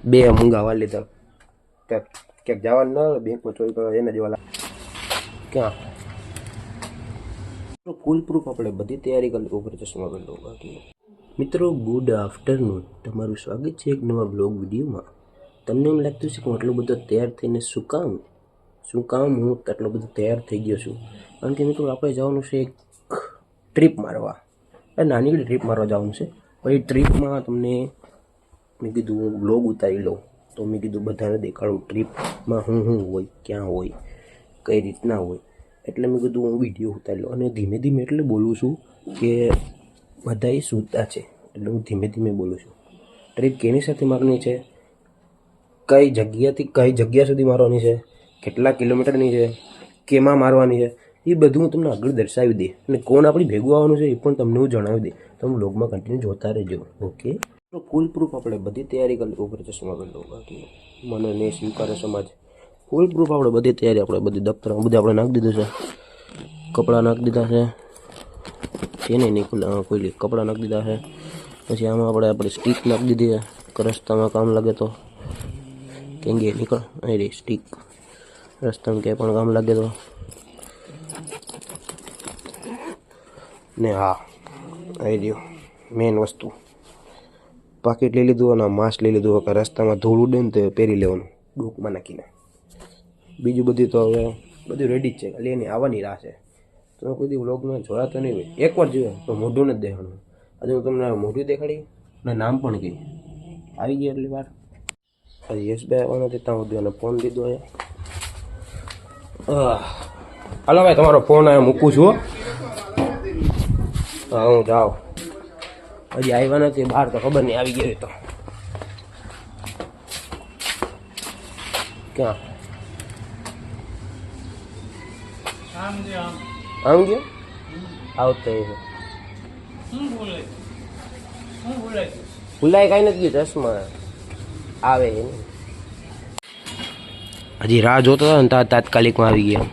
બે મંગાવા લીધા ક્યાંક જવાનું ના બેંકમાં ચોરી કરવા એને જેવા ક્યાં ફૂલ પ્રૂફ આપણે બધી તૈયારી કરી ઉપર ચશ્મા કરી લો બાકી મિત્રો ગુડ આફ્ટરનૂન તમારું સ્વાગત છે એક નવા બ્લોગ વિડીયોમાં તમને એમ લાગતું છે કે હું આટલો બધો તૈયાર થઈને શું કામ હું આટલો બધો તૈયાર થઈ ગયો છું કારણ કે મિત્રો આપણે જવાનું છે એક ટ્રીપ મારવા નાની ટ્રીપ મારવા જવાનું છે પણ એ ટ્રીપમાં તમને મેં કીધું હું બ્લોગ ઉતારી લઉં તો મેં કીધું બધાને દેખાડું ટ્રીપમાં હું હોય ક્યાં હોય કઈ રીતના હોય એટલે મેં કીધું હું વિડીયો ઉતારી લઉં અને ધીમે ધીમે એટલે બોલું છું કે બધા સૂતા છે એટલે હું ધીમે ધીમે બોલું છું ટ્રીપ કેની સાથે મારવાની છે કઈ જગ્યાથી કઈ જગ્યા સુધી મારવાની છે કેટલા કિલોમીટરની છે કેમાં મારવાની છે એ બધું હું તમને આગળ દર્શાવી દે અને કોણ આપણી ભેગું આવવાનું છે એ પણ તમને હું જણાવી દે તમે બ્લોગમાં કન્ટિન્યુ જોતા રહેજો ઓકે તો ફૂલ પ્રૂફ આપણે બધી તૈયારી કરી ઉપર ચશ્મા કરી લો બાકી મને ને સ્વીકારે સમાજ ફૂલ પ્રૂફ આપણે બધી તૈયારી આપણે બધી દફતરમાં બધું આપણે નાખી દીધું છે કપડાં નાખી દીધા છે એને નહીં કોઈ કપડાં નાખી દીધા છે પછી આમાં આપણે સ્ટીક નાખી દીધી છે રસ્તામાં કામ લાગે તો કેંગે નીકળ અહીં રહી સ્ટીક રસ્તામાં ક્યાંય પણ કામ લાગે તો ને હા આવી રહ્યો મેન વસ્તુ પાકીટ લઈ લીધું અને માસ્ક લઈ લીધું કે રસ્તામાં ધૂળ ઉડે ને તો પહેરી લેવાનું ડોકમાં નાખીને બીજું બધું તો હવે બધું રેડી જ છે ખાલી એની આવવાની રાહ છે તમે કોઈ દી વ્લોગમાં જોડાતો નહીં હોય એકવાર જોયો તો મોઢું નથી દેખાડું આજે હું તમને મોઢું દેખાડી અને નામ પણ કહી આવી ગયા એટલી વાર હજી યશભાઈ આવવાના હતા ત્યાં સુધી અને ફોન દીધો અહીંયા હાલો ભાઈ તમારો ફોન અહીંયા મૂકું છું હા હું જાઉં હજી આવ્યા નથી બહાર તો ખબર નહીં આવી ગયો તો ક્યાં આમ ગયો આવતો ભૂલાય કાંઈ નથી ગયું ચશ્મા આવે હજી રાહ જોતો હતો ને ત્યાં તાત્કાલિકમાં આવી ગયા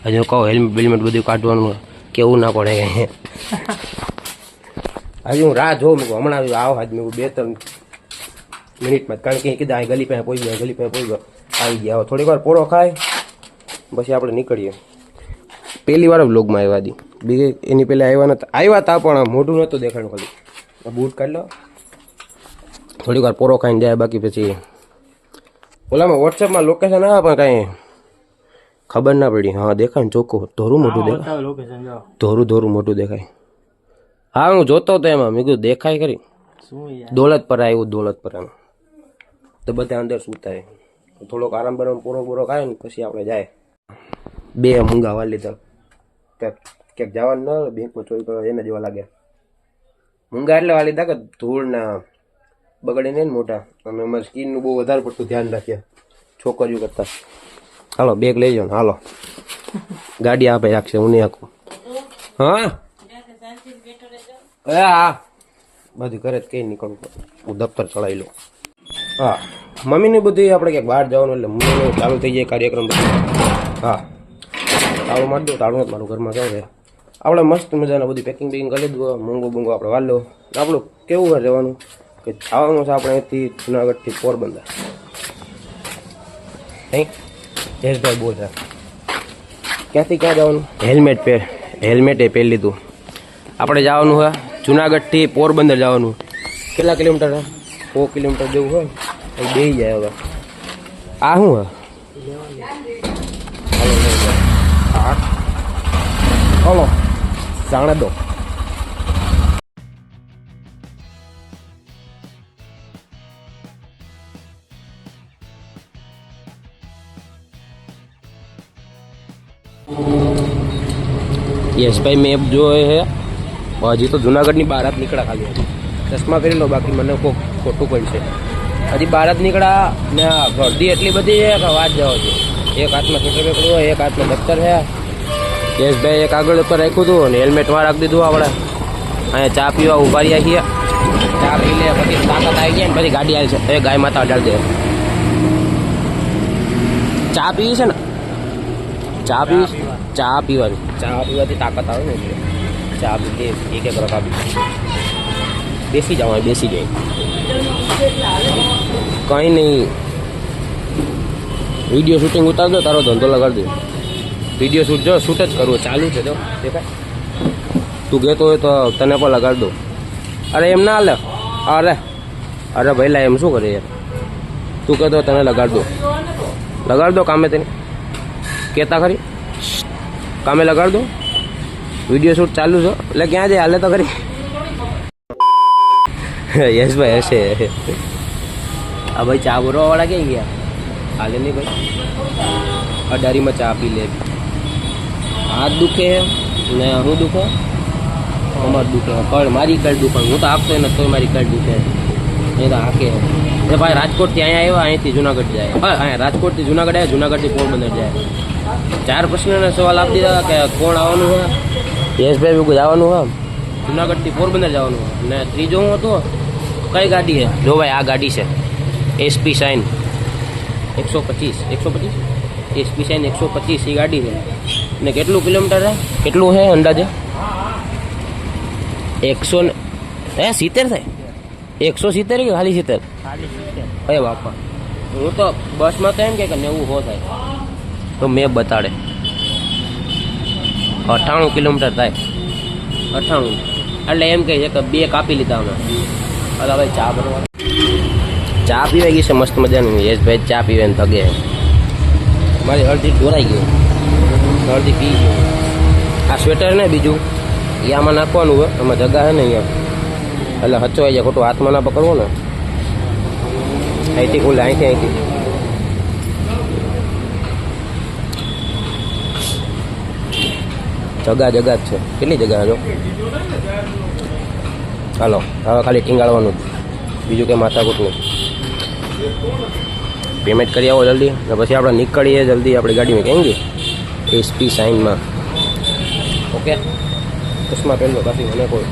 હજી હું કહું હેલ્મેટ બેલ્મેટ બધું કાઢવાનું કેવું ના પડે હજી હું રાહ જોઉં મેં હમણાં આવ્યું આવો હાજ મેં 2-3 મિનિટમાં કારણ કે કીધા અહીં ગલી પાસે પહોંચી ગયો આવી ગયા હવે થોડીક વાર પોળો ખાય પછી આપણે નીકળીએ પહેલી વાર વ્લોગમાં આવ્યા હતી બીજે એની પહેલાં આવ્યા હતા પણ મોઢું નહોતું દેખાડું ખાલી બૂટ કાઢી લો થોડીક વાર પોરો ખાઈને જાય બાકી પછી ઓલામાં વોટ્સએપમાં લોકેશન આવે પણ કાંઈ ખબર ના પડી હા દેખાય ને ચોખ્ખું ધોરું મોટું દેખાય ધોરું મોટું દેખાય હા હું જોતો હતો એમાં મેં કીધું દેખાય ખરી દોલત પર આવ્યું દોલત પર એમ તો બધા અંદર સૂતા થોડોક આરામ બરામ પોરો ખાય ને પછી આપણે જાય બે મંગાવા લીધા ક્યાંક જવાનું ના બેંકમાં ચોરી કરવા એને જેવા લાગે મૂંગા એટલે વા લીધા કે ધૂળના બગડે ને મોટા અમે અમારી સ્કીનનું બહુ વધારે પડતું ધ્યાન રાખીએ છોકરીઓ કરતા હાલો બેગ લઈ જાઓ હાલો ગાડી આપે રાખશે હું નહીં આખું હા હા બધું ઘરે જ કઈ નીકળવું હું દફતર ચડાવી લઉં હા મમ્મીને બધું આપણે ક્યાંક બહાર જવાનું એટલે મમ્મીને ચાલુ થઈ જાય કાર્યક્રમ બધું હા તાળું મારી દો તાળું મારું ઘરમાં જાવ છે આપણે મસ્ત મજાના બધી પેકિંગ કરી દીધું મૂંગો આપણે વાળ લો આપણું કેવું ઘર જવાનું કે જવાનું છે આપણે અહીંથી જુનાગઢથી પોરબંદર નહીં યશભાઈ બોલ છે ક્યાંથી ક્યાં જવાનું હેલ્મેટ એ પહેરી લીધું આપણે જવાનું હોય જુનાગઢથી પોરબંદર જવાનું કેટલા કિલોમીટર 100 કિલોમીટર જેવું હોય એ બેસી જાય હવે આ શું હોય હાલો જાણે દો યશભાઈ મેપ જોયે છે હજી તો જુનાગઢની બહાર જ નીકળ્યા ખાલી ચશ્મા પહેરી લો બાકી મને કોઈ ખોટું પડશે હજી બહાર જ નીકળ્યા ને ગરદી એટલી બધી છે કે વાત જવા દો એક હાથમાં ખેતર પકડ્યું હોય એક હાથમાં દફતર છે યશભાઈ એક આગળ ઉપર રાખ્યું હતું અને હેલ્મેટમાં રાખી દીધું આપણે અહીંયા ચા પીવા ઉભા રહ્યા છીએ ચા પી લે પછી તાકાત આવી જાય ને પછી ગાડી આવી છે એ ગાય માતા અડાડી દે ચા પીવી છે ને ચા પીવાથી તાકાત આવે ને એટલે ચા પીતે એક રખા બેસી જાવ બેસી જાય કંઈ નહીં, વિડીયો શૂટિંગ ઉતાર દો, તારો ધંધો લગાડી દો. વિડીયો શૂટ જો શૂટ જ કરવું ચાલુ છે, જો દેખાય. તું કહેતો હોય તો તને પણ લગાડી દો. અરે એમ ના હાલે. અરે ભાઈ લા, એમ શું કરે યાર? તું કહેતો તને લગાડ દો કામે. તેને કહેતા ખરી કામે લગાડ દો. વિડીયો શૂટ ચાલુ છે એટલે ક્યાં જાય હાલે તો ખરી. યશભાઈ હશે. હા ભાઈ, ચા બોરવાવાળા ક્યાં ગયા? હાલે નહીં ભાઈ, અડારીમાં ચા પી લે. હાથ દુખે ને હું દુખે, અમાર દુખે, કળ મારી કળ દુખે. હું તો આપતો ને તોય મારી કળ દુખે. એ તો હાકે એ ભાઈ રાજકોટથી અહીંયા આવ્યા, અહીંથી જુનાગઢ જાય. હા, અહીંયા રાજકોટથી જુનાગઢ આવ્યા, જુનાગઢથી પોરબંદર જાય. 4 પ્રશ્નના સવાલ આપી દીધા કે કોણ આવવાનું હોય. યશભાઈ ભેગું જવાનું હોય, જુનાગઢથી પોરબંદર જવાનું હોય. અને ત્રીજો હું હતો, કઈ ગાડી છે? જો ભાઈ, આ ગાડી છે એસપી શાઇન 125 એસપી શાઇન 125 એ ગાડી છે. ને કેટલું કિલોમીટર છે, કેટલું છે અંદાજે? 170 થાય. 170 કે ખાલી 70? અરે બાપા, હું તો બસમાં તો એમ કે 90 થાય. તો મેં બતાડે 98 કિલોમીટર થાય. 98 એટલે એમ કહે છે કે 2 કાપી લીધા અમે. અરે ભાઈ, ચા બનવા ચા પીવાઈ ગઈ છે મસ્ત મજાની. યશભાઈ ચા પીવે ને થગે. મારી હળદી ઢોરાઈ ગયું, હળદી પી ગયું. આ સ્વેટર ને બીજું એ આમાં નાખવાનું હોય, આમાં જગા છે ને અહીંયા, એટલે હચવાઈ જાય. ખોટું હાથમાં ના પકડવું ને. અહીંથી ખુલે, અહીંથી જગા જ છે. કેટલી જગા જો. હાલો, હવે ખાલી ટીંગાળવાનું, બીજું કંઈ માથાકૂટ નહીં. પેમેન્ટ કરી આવો જલ્દી, ને પછી આપણે નીકળીએ જલ્દી આપણી ગાડીમાં. ક્યાં ગઈ? એસપી શાઇનમાં. ઓકે, ચશ્મા પહેરલો, પછી મને કોઈ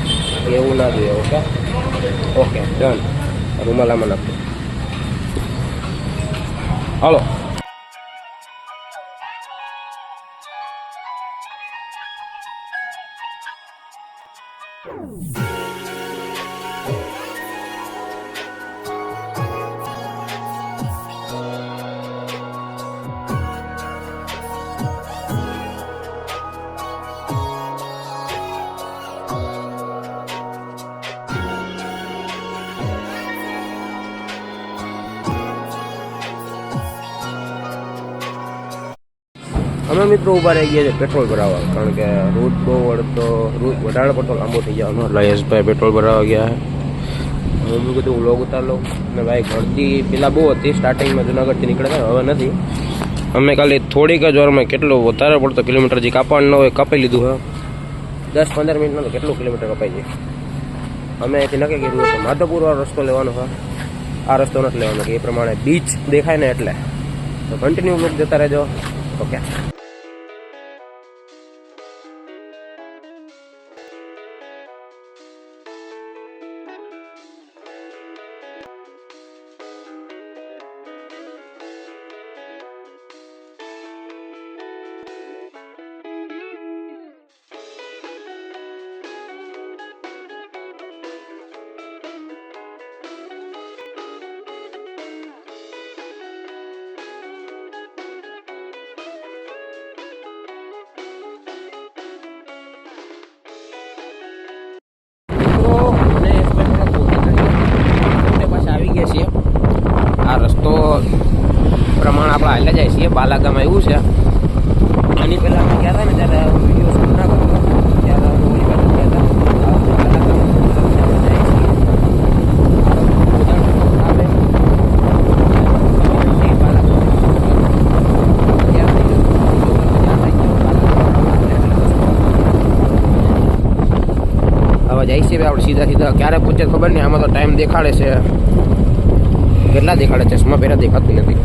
એવું ના જોઈએ. Okay done. રૂમાલામાં નાખજો. હાલો. અમે મિત્રો ઊભા રહી ગયા છે પેટ્રોલ ભરાવવા, કારણ કે રૂટ બહુ વધારે પડતો લાંબો થઈ જવાનો. એટલે યશભાઈ પેટ્રોલ ભરાવવા ગયા. હું કીધું વ્લોગ ઉતાર લઉં. અને ભાઈ ઘરથી પહેલાં બહુ હતી, સ્ટાર્ટિંગમાં જુનાગઢથી નીકળ્યા, હવે નથી. અમે ખાલી થોડીક જ વારમાં કેટલો વધારે પડતો કિલોમીટર જે કાપવાનું ન હોય કાપી લીધું. હા, 10-15 મિનિટમાં તો કેટલું કિલોમીટર કપાઈ જાય. અમે અહીંથી નક્કી કર્યું કે માધવપુરવાળો રસ્તો લેવાનો હોય. આ રસ્તો નથી લેવાનો, કે એ પ્રમાણે બીચ દેખાય ને એટલે. તો કન્ટિન્યુ વ્લોગ જતા રહેજો. ઓકે. આ રસ્તો પ્રમાણે આપણે હાલ્યા જાય છીએ. બાલાગામાં એવું છે. આની પહેલાં અમે ગયા હતા ને ત્યારે વિડીયો શૂટ ના કરતો, ત્યારે ઓલી બાજુ ગયા હતા. હવે જાય છે આપણે સીધા ક્યારે પૂછે ખબર નહીં. આમાં તો ટાઈમ દેખાડે છે. કેટલા દેખાડે? ચશ્મા પહેલા દેખાતું નથી.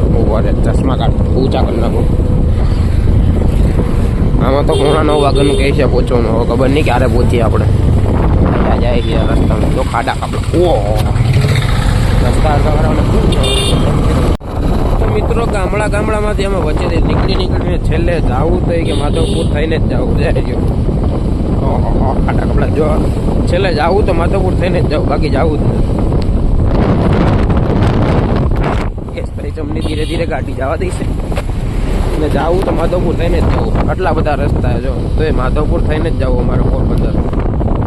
ચશ્મા કાઢ ઊંચા કરી નાખો. આમાં તો 9:30 વાગ્યાનું કહે છે પહોંચવાનું. હવે ખબર નહીં ક્યારે પહોંચીએ આપણે. ત્યાં જાય છે રસ્તામાં તો ખાડા કાપડા. રસ્તા તો મિત્રો ગામડામાંથી અમે વચ્ચેથી નીકળીને છેલ્લે જવું તો કે માધવપુર થઈને જ જવું. જાય ગયો ખાડા કપડા જો છેલ્લે જવું તો માધવપુર થઈને જ જવું, બાકી જવું જ નથી. ધીરે ધીરે ગાડી જવા દઈશે ને જાવું તો માધવપુર થઈને જ જવું. આટલા બધા રસ્તા જો તો એ માધવપુર થઈને જ જવું અમારે પોરબંદર.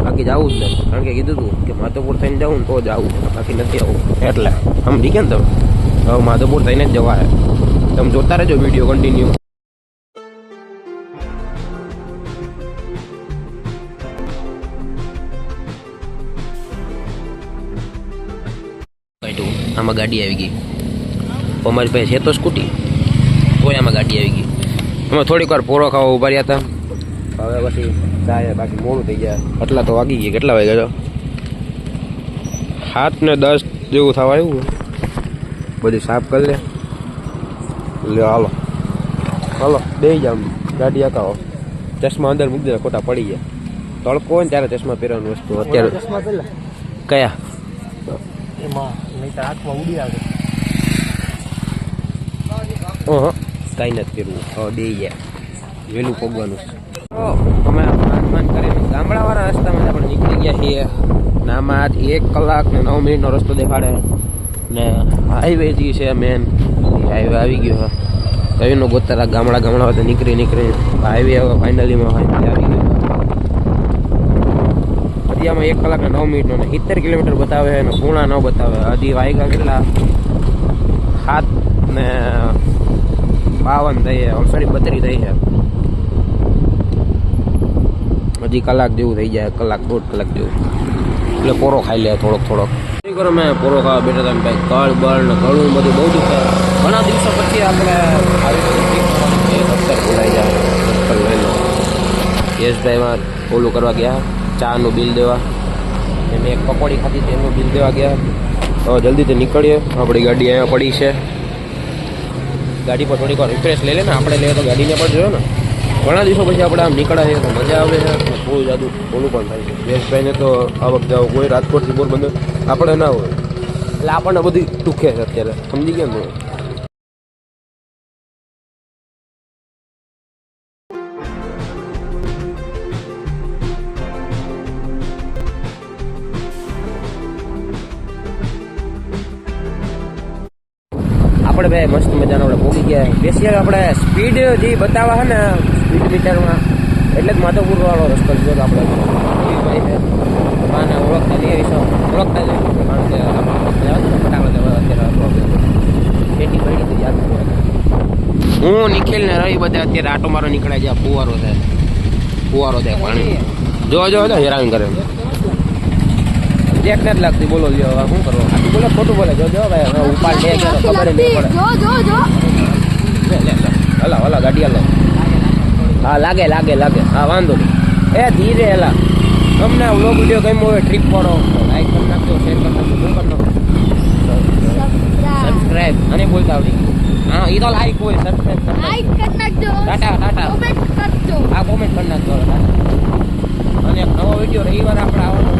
બાકી જવું જ નહીં, કારણ કે કીધું હતું કે માધવપુર થઈને જવું ને તો જવું, બાકી નથી આવું. એટલે સમજી ગયા ને તમે, હવે માધવપુર થઈને જ જવા. તમે જોતા રહેજો વિડીયો કન્ટિન્યુ. આમાં ગાડી આવી ગઈ. અમારી પાસે છે તો સ્કૂટી, તોય આમાં ગાડી આવી ગઈ. અમે થોડીક વાર પોરો ખાવા ઉભા રહ્યા હતા. હવે પછી જાય, બાકી મોડું થઈ જાય. આટલા તો વાગી ગયા. કેટલા વાગ્યા છો? 7:10 જેવું થવા આવ્યું. બધી સાફ કરી લે. હાલો હાલો બે જાવ, ગાડી હકાવો. ચશ્મા અંદર મૂકી દે, ખોટા પડી ગયા. તડકો હોય ને ત્યારે ચશ્મા પહેરવાની વસ્તુ. અત્યારે કયા કાંઈ નથી કરવું. હવે બે ગયા, વહેલું પગવાનું. અમે માન કરીને ગામડાવાળા રસ્તામાં આપણે નીકળી ગયા છીએ. ને આમાં આજ 1 કલાક ને 9 મિનિટનો રસ્તો દેખાડે. ને હાઈવે જે છે મેન હાઈવે આવી ગયો. કઈનો ગોતરા ગામડા નીકળી હાઈવે હવે ફાઇનલીમાં આવી ગયો. હજી આમાં 1 કલાક ને 9 મિનિટનો ને 70 કિલોમીટર બતાવે અને પૂર્ણા ન બતાવે. હજી વાયગા કેટલા 7:52 થઈ છે, સોરી 32 થઈ છે. હજી કલાક જેવું થઈ જાય, કલાક 1.5 કલાક જેવું. એટલે પોરો ખાઈ લે થોડોક. મેં પોરો ખાવા બેઠા હતા. ભાઈ કળ બળ ને ઘણું બધું બહુ દુખે. ઘણા દિવસો પછી આપણે આવી ભૂલાઈ જાય. યશભાઈમાં ઓલું કરવા ગયા, ચાનું બિલ દેવા. મેં એક પકોડી ખાધી હતી, એનું બિલ દેવા ગયા. તો જલ્દીથી નીકળીએ. આપણી ગાડી અહીંયા પડી છે. ગાડી પર થોડીક વાર રિફ્રેશ લઈ લે ને, આપણે લઈએ તો ગાડીને પણ જોયો ને. ઘણા દિવસો પછી આપણે આમ નીકળાય તો મજા આવે છે. થોડું જાદુ ઓલું પણ થાય છે. યશભાઈને તો આ વખતે કોઈ રાજકોટથી પોરબંદર આપણે ના હોય, એટલે આપણને બધી દુખે છે અત્યારે. સમજી ગયા ને? આપણે ભાઈ મસ્ત મજાનો આપણે પહોંચી ગયા. સ્પેશિયલ આપણે સ્પીડ જે બતાવવા છે ને સ્પીડ મીટરમાં, એટલે જ માધવપુર વાળો રસ્તો લીધો હતો આપણે. ભાઈ છે માને ઓળખતા નહીં વિશે ઓળખતા જ, કારણ કે ફટાકડા લેવા અત્યારે પ્રોબ્લેમ પેટી પડી તો યાદ નથી. હું નિખિલ ને રવિ બધા અત્યારે આટો મારો નીકળાય જ્યાં ફુવારો થાય પાણી. જો હેરાન કરે. દેખ નથી લાગતી. બોલો લ્યો હવે શું કરો? આટલું બોલે ખોટું બોલે. જો ભાઈ હવે ઉપાડ લે ખબર નહીં પડે. હલા ગાડી હલો. હા લાગે. હા વાંધો નહીં. એ ધીરે હલા. તમને વ્લોગ વિડીયો ગમ્યો હોય ટ્રીપ કરો, લાઈક કરી નાખજો, શેર કરી નાખજો, શું કરી નાખો? સબસ્ક્રાઇબ અને બોલતા આવડી ગયું. હા એ તો લાઈક હોય, સબસ્ક્રાઇબ કરી નાખજો. ટાટા કોમેન્ટ કરી નાખજો. અને એક નવો વિડીયો રવિવારે આપણે આવવાનો.